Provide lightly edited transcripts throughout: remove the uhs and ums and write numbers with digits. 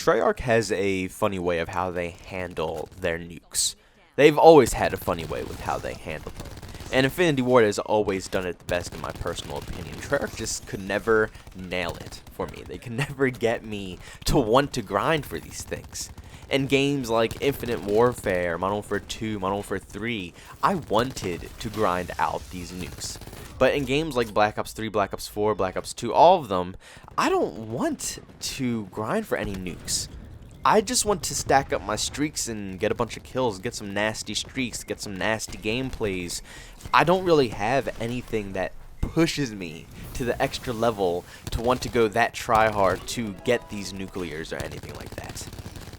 Treyarch has a funny way of how they handle their nukes. They've always had a funny way with how they handle them. And Infinity Ward has always done it the best in my personal opinion. Treyarch just could never nail it for me. They could never get me to want to grind for these things. In games like Infinite Warfare, Modern Warfare 2, Modern Warfare 3, I wanted to grind out these nukes. But in games like Black Ops 3, Black Ops 4, Black Ops 2, all of them, I don't want to grind for any nukes. I just want to stack up my streaks and get a bunch of kills, get some nasty streaks, get some nasty gameplays. I don't really have anything that pushes me to the extra level to want to go that try hard to get these nuclears or anything like that.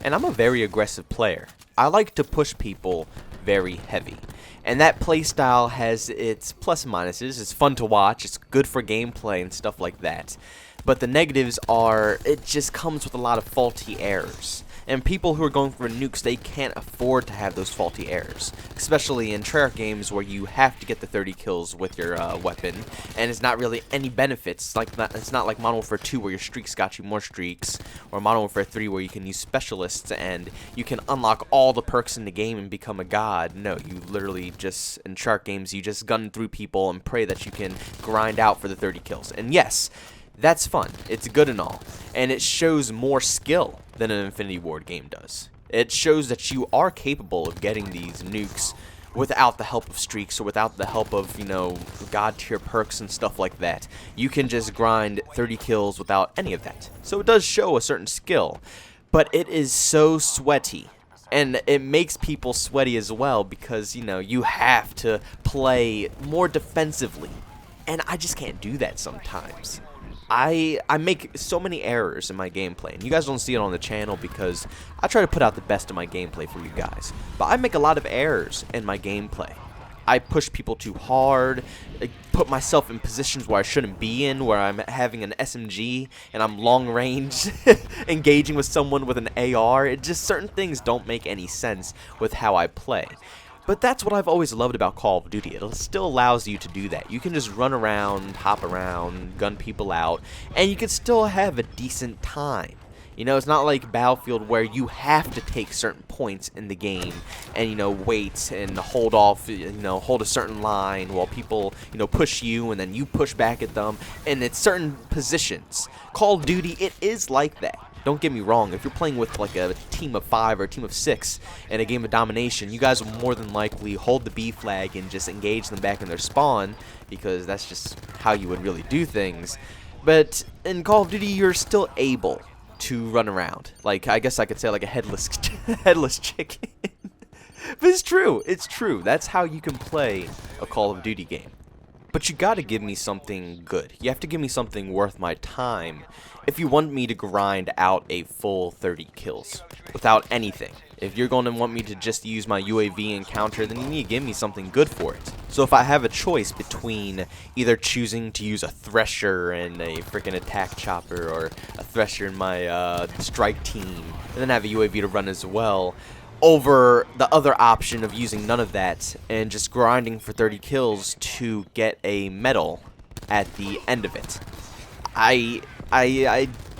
And I'm a very aggressive player. I like to push people very heavy. And that playstyle has its plus and minuses. It's fun to watch, it's good for gameplay and stuff like that. But the negatives are, it just comes with a lot of faulty errors. And people who are going for nukes, they can't afford to have those faulty errors. Especially in Treyarch games where you have to get the 30 kills with your weapon. And it's not really any benefits. It's not like Modern Warfare 2 where your streaks got you more streaks. Or Modern Warfare 3 where you can use specialists and you can unlock all the perks in the game and become a god. No, you literally just, in Treyarch games, you just gun through people and pray that you can grind out for the 30 kills. And yes, that's fun. It's good and all. And it shows more skill than an Infinity Ward game does. It shows that you are capable of getting these nukes without the help of streaks or without the help of, god tier perks and stuff like that. You can just grind 30 kills without any of that. So it does show a certain skill, but it is so sweaty. And it makes people sweaty as well because, you have to play more defensively. And I just can't do that sometimes. I make so many errors in my gameplay, and you guys don't see it on the channel because I try to put out the best of my gameplay for you guys. But I make a lot of errors in my gameplay. I push people too hard, I put myself in positions where I shouldn't be in, where I'm having an SMG and I'm long range engaging with someone with an AR. It just, certain things don't make any sense with how I play. But that's what I've always loved about Call of Duty. It still allows you to do that. You can just run around, hop around, gun people out, and you can still have a decent time. It's not like Battlefield where you have to take certain points in the game and, wait and hold off, hold a certain line while people, push you and then you push back at them. And it's certain positions. Call of Duty, it is like that. Don't get me wrong, if you're playing with like a team of 5 or a team of 6 in a game of domination, you guys will more than likely hold the B flag and just engage them back in their spawn, because that's just how you would really do things. But in Call of Duty, you're still able to run around. Like, I guess I could say like a headless chicken. But it's true. That's how you can play a Call of Duty game. But you gotta give me something good. You have to give me something worth my time if you want me to grind out a full 30 kills without anything. If you're going to want me to just use my UAV encounter, then you need to give me something good for it. So if I have a choice between either choosing to use a Thresher and a freaking attack chopper, or a Thresher in my strike team, and then have a UAV to run as well, over the other option of using none of that and just grinding for 30 kills to get a medal at the end of it, I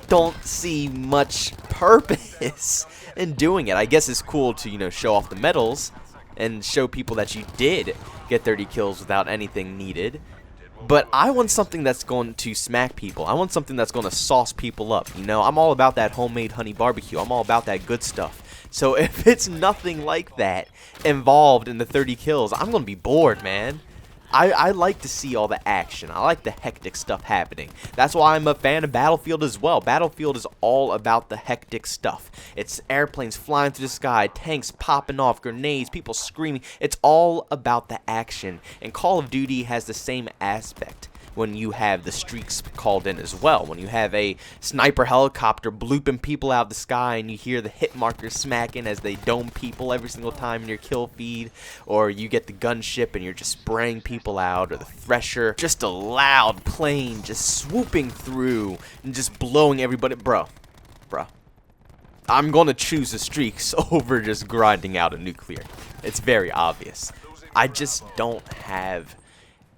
don't see much purpose in doing it. I guess it's cool to, show off the medals and show people that you did get 30 kills without anything needed. But I want something that's going to smack people. I want something that's going to sauce people up. I'm all about that homemade honey barbecue. I'm all about that good stuff. So if it's nothing like that involved in the 30 kills, I'm going to be bored, man. I like to see all the action. I like the hectic stuff happening. That's why I'm a fan of Battlefield as well. Battlefield is all about the hectic stuff. It's airplanes flying through the sky, tanks popping off, grenades, people screaming. It's all about the action. And Call of Duty has the same aspect when you have the streaks called in as well. When you have a sniper helicopter blooping people out of the sky and you hear the hit markers smacking as they dome people every single time in your kill feed, or you get the gunship and you're just spraying people out, or the Thresher, just a loud plane just swooping through and just blowing everybody. Bro, I'm gonna choose the streaks over just grinding out a nuclear. It's very obvious. I just don't have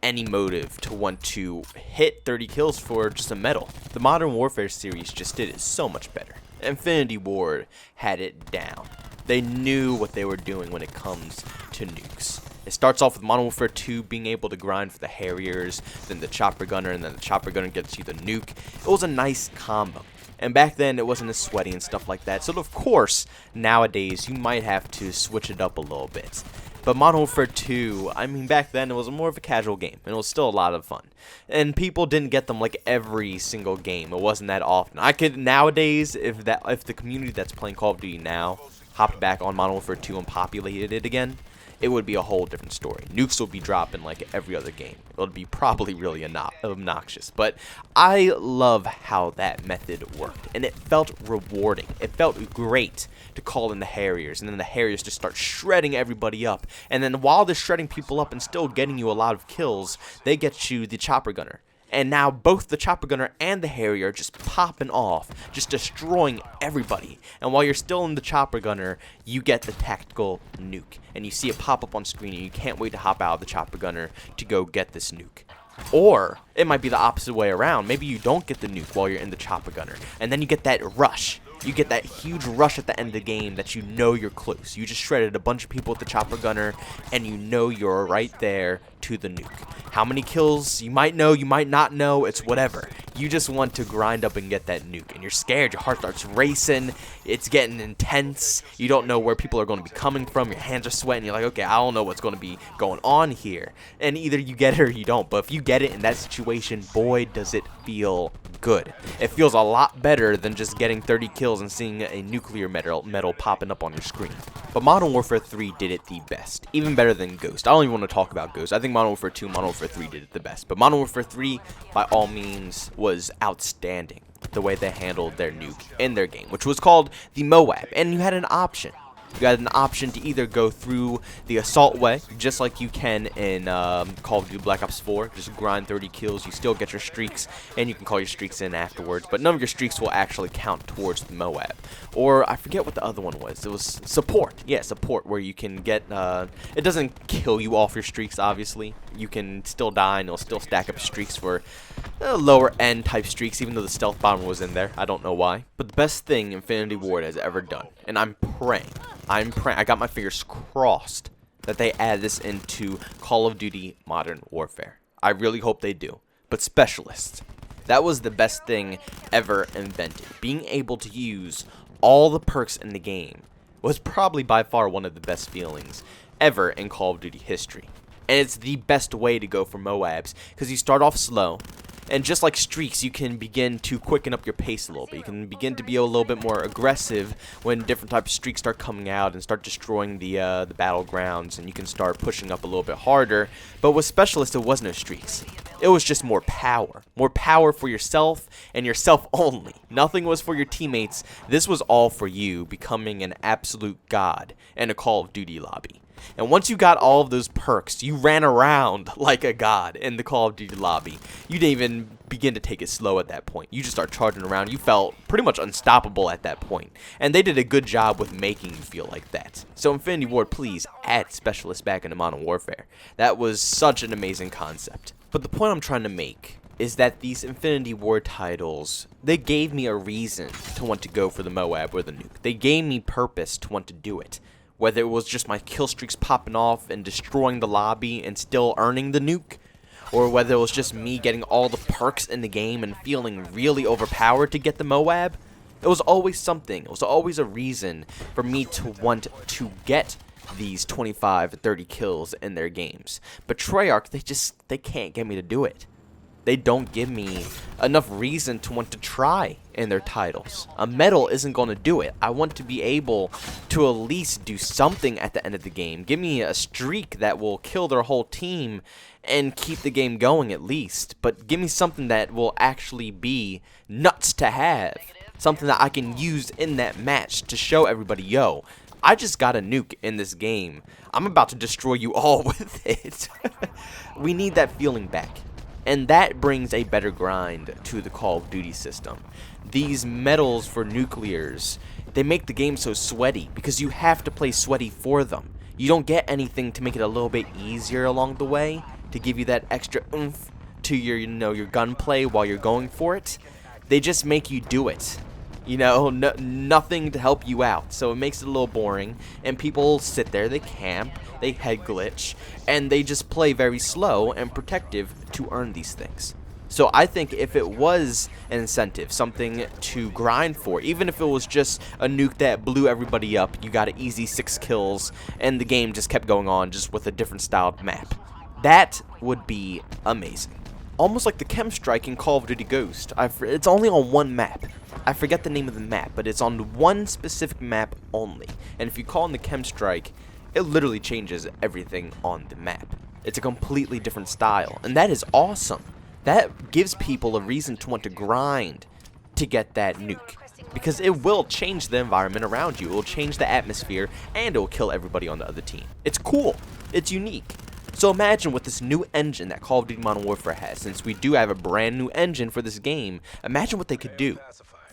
any motive to want to hit 30 kills for just a medal. The Modern Warfare series just did it so much better. Infinity Ward had it down. They knew what they were doing when it comes to nukes. It starts off with Modern Warfare 2 being able to grind for the Harriers, then the Chopper Gunner, and then the Chopper Gunner gets you the nuke. It was a nice combo. And back then, it wasn't as sweaty and stuff like that. So, of course, nowadays, you might have to switch it up a little bit. But Modern Warfare 2, I mean, back then, it was more of a casual game. And it was still a lot of fun. And people didn't get them, like, every single game. It wasn't that often. I could, nowadays, if the community that's playing Call of Duty now hopped back on Modern Warfare 2 and populated it again, it would be a whole different story. Nukes will be dropping like every other game. It would be probably really obnoxious. But I love how that method worked. And it felt rewarding. It felt great to call in the Harriers. And then the Harriers just start shredding everybody up. And then while they're shredding people up and still getting you a lot of kills, they get you the Chopper Gunner. And now both the Chopper Gunner and the Harrier are just popping off, just destroying everybody. And while you're still in the Chopper Gunner, you get the tactical nuke. And you see it pop up on screen and you can't wait to hop out of the Chopper Gunner to go get this nuke. Or it might be the opposite way around. Maybe you don't get the nuke while you're in the Chopper Gunner. And then you get that rush. You get that huge rush at the end of the game that you know you're close. You just shredded a bunch of people with the Chopper Gunner, and you know you're right there to the nuke. How many kills? You might know, you might not know, it's whatever. You just want to grind up and get that nuke, and you're scared, your heart starts racing, it's getting intense, you don't know where people are going to be coming from, your hands are sweating, you're like, okay, I don't know what's going to be going on here. And either you get it or you don't, but if you get it in that situation, boy, does it feel good. It feels a lot better than just getting 30 kills and seeing a nuclear medal popping up on your screen. But Modern Warfare 3 did it the best, even better than Ghost. I don't even want to talk about Ghost. I think Modern Warfare 2 and Modern Warfare 3 did it the best. But Modern Warfare 3, by all means, was outstanding. The way they handled their nuke in their game, which was called the Moab. And you had an option. You had an option to either go through the assault way, just like you can in Call of Duty Black Ops 4. Just grind 30 kills, you still get your streaks, and you can call your streaks in afterwards. But none of your streaks will actually count towards the Moab. Or, I forget what the other one was. It was support. Yeah, support, where you can get, it doesn't kill you off your streaks, obviously. You can still die, and it'll still stack up streaks for lower end type streaks, even though the stealth bomber was in there. I don't know why. But the best thing Infinity Ward has ever done, and I'm praying, I got my fingers crossed that they add this into Call of Duty Modern Warfare. I really hope they do. But Specialists, that was the best thing ever invented. Being able to use all the perks in the game was probably by far one of the best feelings ever in Call of Duty history. And it's the best way to go for Moabs, because you start off slow, and just like streaks, you can begin to quicken up your pace a little bit. You can begin to be a little bit more aggressive when different types of streaks start coming out and start destroying the battlegrounds, and you can start pushing up a little bit harder. But with Specialists, it wasn't no streaks. It was just more power. More power for yourself, and yourself only. Nothing was for your teammates. This was all for you, becoming an absolute god in a Call of Duty lobby. And once you got all of those perks, you ran around like a god in the Call of Duty lobby. You didn't even begin to take it slow at that point. You just start charging around. You felt pretty much unstoppable at that point. And they did a good job with making you feel like that. So Infinity Ward, please add Specialists back into Modern Warfare. That was such an amazing concept. But the point I'm trying to make is that these Infinity Ward titles, they gave me a reason to want to go for the Moab or the nuke. They gave me purpose to want to do it. Whether it was just my kill streaks popping off and destroying the lobby and still earning the nuke, or whether it was just me getting all the perks in the game and feeling really overpowered to get the Moab, it was always something. It was always a reason for me to want to get these 25 to 30 kills in their games. But Treyarch, they can't get me to do it. They don't give me enough reason to want to try in their titles. A medal isn't going to do it. I want to be able to at least do something at the end of the game. Give me a streak that will kill their whole team and keep the game going at least. But give me something that will actually be nuts to have. Something that I can use in that match to show everybody, yo, I just got a nuke in this game. I'm about to destroy you all with it. We need that feeling back. And that brings a better grind to the Call of Duty system. These medals for nuclears, they make the game so sweaty because you have to play sweaty for them. You don't get anything to make it a little bit easier along the way to give you that extra oomph to your gunplay while you're going for it. They just make you do it. You know, nothing to help you out. So it makes it a little boring, and people sit there, they camp, they head glitch, and they just play very slow and protective to earn these things. So I think if it was an incentive, something to grind for, even if it was just a nuke that blew everybody up, you got an easy 6 kills, and the game just kept going on just with a different styled map, that would be amazing. Almost like the chem strike in Call of Duty Ghost. It's only on one map. I forget the name of the map, but it's on one specific map only. And if you call in the chem strike, it literally changes everything on the map. It's a completely different style, and that is awesome. That gives people a reason to want to grind to get that nuke, because it will change the environment around you. It will change the atmosphere, and it will kill everybody on the other team. It's cool. It's unique. So imagine with this new engine that Call of Duty Modern Warfare has, since we do have a brand new engine for this game, imagine what they could do.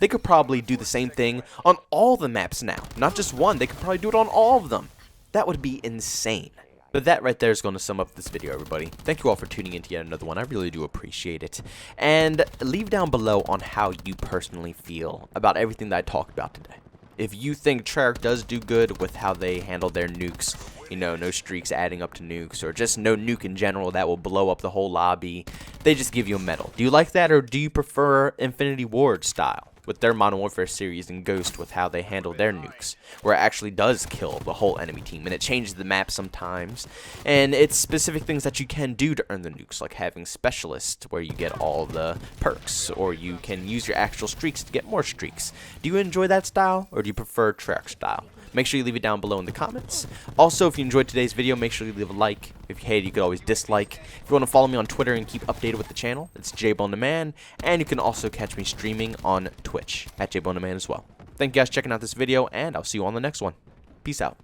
They could probably do the same thing on all the maps now. Not just one, they could probably do it on all of them. That would be insane. But that right there is going to sum up this video, everybody. Thank you all for tuning in to yet another one. I really do appreciate it. And leave down below on how you personally feel about everything that I talked about today. If you think Treyarch does do good with how they handle their nukes, you know, no streaks adding up to nukes, or just no nuke in general that will blow up the whole lobby, they just give you a medal. Do you like that, or do you prefer Infinity Ward style with their Modern Warfare series and Ghost with how they handle their nukes, where it actually does kill the whole enemy team, and it changes the map sometimes, and it's specific things that you can do to earn the nukes, like having Specialist, where you get all the perks, or you can use your actual streaks to get more streaks. Do you enjoy that style, or do you prefer Treyarch style? Make sure you leave it down below in the comments. Also, if you enjoyed today's video, make sure you leave a like. If you hate it, you could always dislike. If you want to follow me on Twitter and keep updated with the channel, it's JbowenDaMan. And you can also catch me streaming on Twitch at JbowenDaMan as well. Thank you guys for checking out this video, and I'll see you on the next one. Peace out.